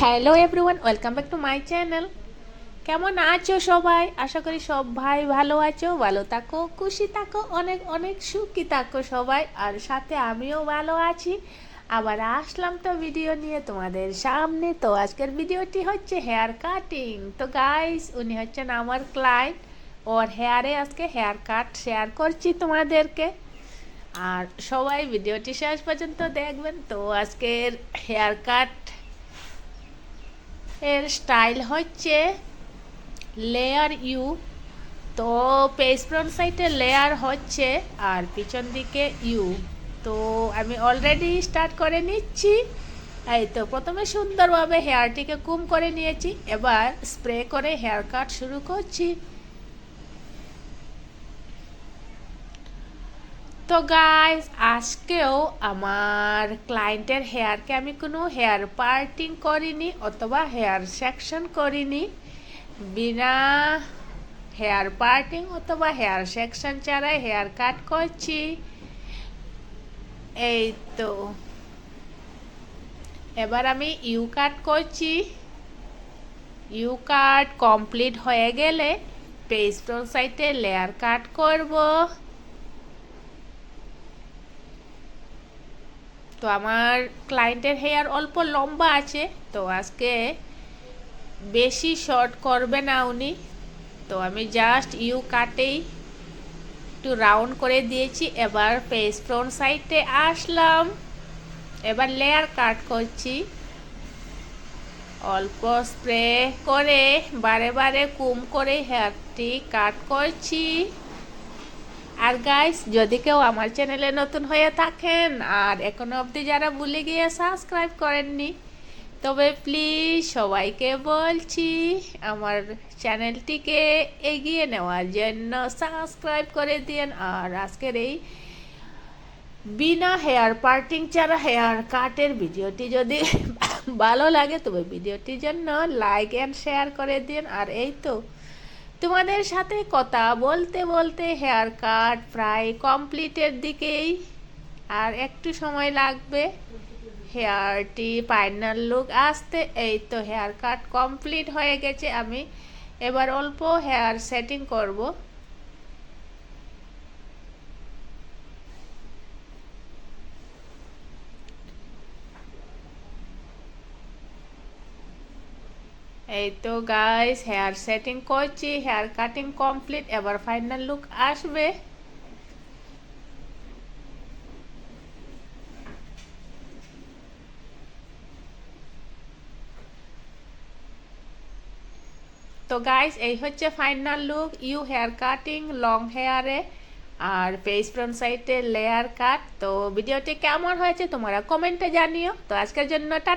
Hello everyone, welcome back to my channel. কেমন আছো সবাই? আশা করি সব ভাই ভালো আছো, ভালো থাকো, খুশি থাকো, অনেক অনেক সুখী থাকো সবাই। আর সাথে আমিও ভালো আছি। আবার আসলাম তো ভিডিও নিয়ে তোমাদের সামনে। তো আজকের ভিডিওটি হচ্ছে হেয়ার কাটিং। তো গাইস, উনি হচ্ছেন আমার ক্লায়েন্ট। ওর হেয়ারে আজকে হেয়ার কাট শেয়ার করছি তোমাদেরকে। আর সবাই ভিডিওটি শেষ পর্যন্ত দেখবেন। তো আজকের হেয়ার কাট এর স্টাইল হচ্ছে লেয়ার ইউ। তো পেজ ফ্রন্ট সাইডে লেয়ার হচ্ছে আর পিছন দিকে ইউ। তো আমি অলরেডি স্টার্ট করে নিচ্ছি। এই তো প্রথমে সুন্দরভাবে হেয়ারটিকে কুম করে নিয়েছি, এবার স্প্রে করে হেয়ার কাট শুরু করছি। তো গাইস, আজকেও আমার ক্লায়েন্টের হেয়ারকে আমি কোনো হেয়ার পার্টিং করিনি অথবা হেয়ার সেকশন করিনি। বিনা হেয়ার পার্টিং অথবা হেয়ার সেকশন ছাড়াই হেয়ার কাট করছি। এই তো এবার আমি ইউ কাট করছি। ইউ কাট কমপ্লিট হয়ে গেলে পেস্টল সাইডে লেয়ার কাট করব। তো আমার ক্লায়েন্টের হেয়ার অল্প লম্বা আছে, তো আজকে বেশি শর্ট করবে না উনি। তো আমি জাস্ট ইউ কাটেই একটু রাউন্ড করে দিয়েছি। এবার ফেস ফ্রন্ট সাইডে আসলাম, এবার লেয়ার কাট করছি। অল্প স্প্রে করে বারে বারে কুম করে হেয়ারটি কাট করছি। আর গাইস, যদি কেউ আমার চ্যানেলে নতুন হয়ে থাকেন আর এখনো অবধি যারা ভুলে গিয়ে সাবস্ক্রাইব করেননি, তবে প্লিজ সবাইকে বলছি আমার চ্যানেলটিকে এগিয়ে নেওয়ার জন্য সাবস্ক্রাইব করে দিন। আর আজকের এই বিনা হেয়ার পার্টিং ছাড়া হেয়ার কাটের ভিডিওটি যদি ভালো লাগে তবে ভিডিওটির জন্য লাইক অ্যান্ড শেয়ার করে দিন। আর এই তো তোমাদের সাথে কথা বলতে বলতে হেয়ার কাট প্রায় কমপ্লিটের দিকেই, আর একটু সময় লাগবে হেয়ারটি ফাইনাল লুক আসতে। এই তো হেয়ার কাট কমপ্লিট হয়ে গেছে। আমি এবার অল্প হেয়ার সেটিং করব। এই তো গাইস, হেয়ার সেটিং করছি, হেয়ার কাটিং কমপ্লিট, এবার ফাইনাল লুক আসবে। তো গাইস, এই হচ্ছে final look U hair cutting long হেয়ারে আর ফেস ফ্রন্ট সাইডে লেয়ার কাট। তো ভিডিওটি কেমন হয়েছে তোমরা কমেন্টে জানিও। তো আজকের জন্য টাটা।